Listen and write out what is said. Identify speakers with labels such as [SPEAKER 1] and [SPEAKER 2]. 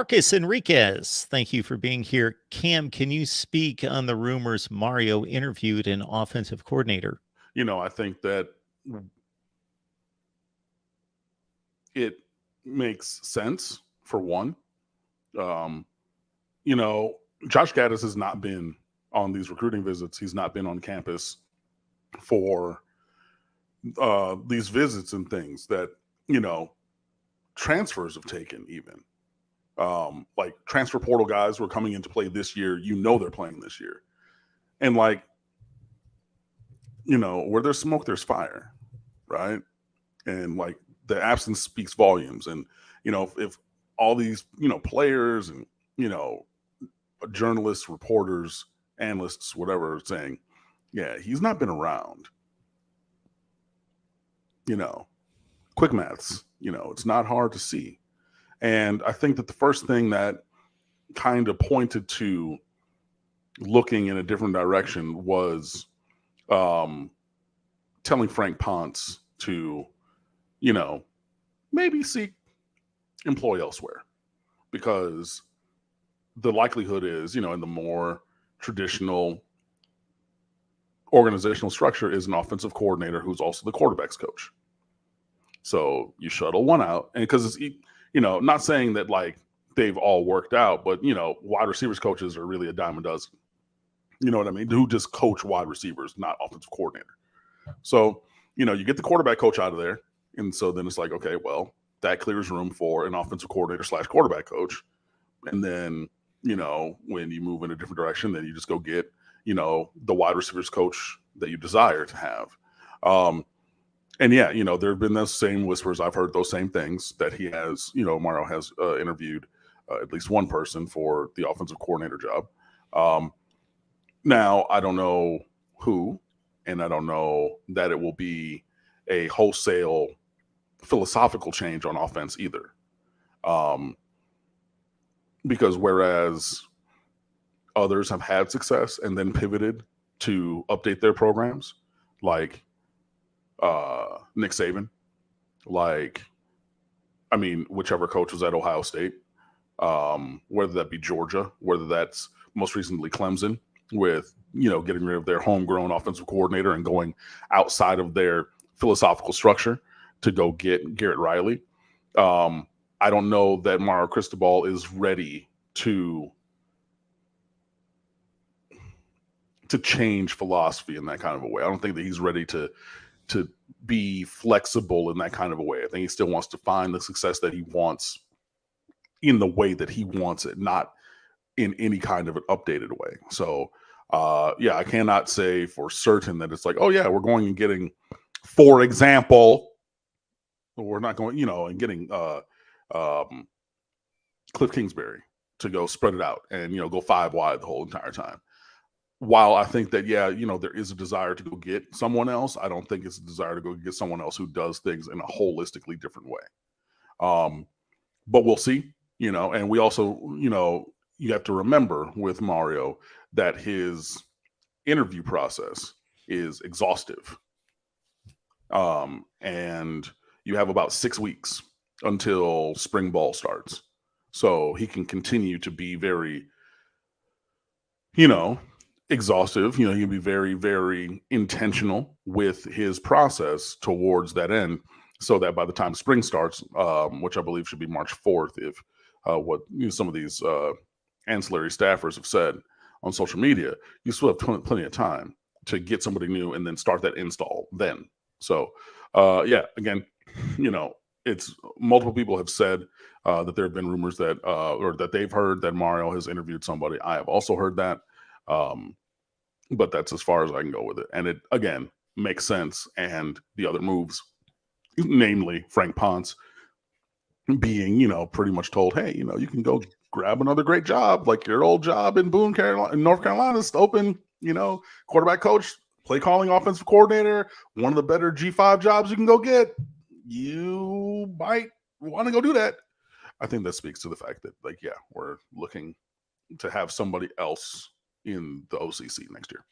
[SPEAKER 1] Marcus Enriquez, thank you for being here. Cam, can you speak on the rumors Mario interviewed an offensive coordinator?
[SPEAKER 2] I think that it makes sense for one. Um, Josh Gattis has not been on these recruiting visits. He's not been on campus for these visits and things that, transfers have taken even. Like transfer portal guys who are coming into play this year, they're playing this year. And where there's smoke, there's fire, right? And the absence speaks volumes. And, if all these, players and, journalists, reporters, analysts, whatever, are saying, yeah, he's not been around. Quick maths, it's not hard to see. And I think that the first thing that kind of pointed to looking in a different direction was telling Frank Ponce to, maybe seek employ elsewhere. Because the likelihood is, in the more traditional organizational structure is an offensive coordinator who's also the quarterback's coach. So you shuttle one out, and because it's, not saying that they've all worked out, but wide receivers coaches are really a dime a dozen. You know what I mean? Who just coach wide receivers, not offensive coordinator. So you get the quarterback coach out of there, and so then it's like, okay, well, that clears room for an offensive coordinator / quarterback coach, and then when you move in a different direction, then you just go get the wide receivers coach that you desire to have. And yeah, there have been those same whispers. I've heard those same things that he has, Mario has interviewed at least one person for the offensive coordinator job. Now, I don't know who, and I don't know that it will be a wholesale philosophical change on offense either. Because whereas others have had success and then pivoted to update their programs, like Nick Saban, whichever coach was at Ohio State, whether that be Georgia, whether that's most recently Clemson, with getting rid of their homegrown offensive coordinator and going outside of their philosophical structure to go get Garrett Riley. I don't know that Mario Cristobal is ready to change philosophy in that kind of a way. I don't think that he's ready to be flexible in that kind of a way. I think he still wants to find the success that he wants in the way that he wants it, not in any kind of an updated way. So, I cannot say for certain that it's like, oh yeah, we're going and getting, for example, we're not going, and getting Cliff Kingsbury to go spread it out and, go 5 wide the whole entire time. While I think that, there is a desire to go get someone else, I don't think it's a desire to go get someone else who does things in a holistically different way. But we'll see, and we also, you have to remember with Mario that his interview process is exhaustive. And you have about 6 weeks until spring ball starts. So he can continue to be very, exhaustive. He can be very, very intentional with his process towards that end, so that by the time spring starts, which I believe should be March 4th, if what some of these ancillary staffers have said on social media, you still have plenty of time to get somebody new and then start that install then. So, again, it's multiple people have said that there have been rumors that, or that they've heard that Mario has interviewed somebody. I have also heard that. But that's as far as I can go with it. And it, again, makes sense. And the other moves, namely Frank Ponce being, pretty much told, hey, you can go grab another great job, like your old job in Boone, Carolina, in North Carolina is open, quarterback coach, play calling offensive coordinator, one of the better G5 jobs you can go get. You might want to go do that. I think that speaks to the fact that, we're looking to have somebody else in the OCC next year.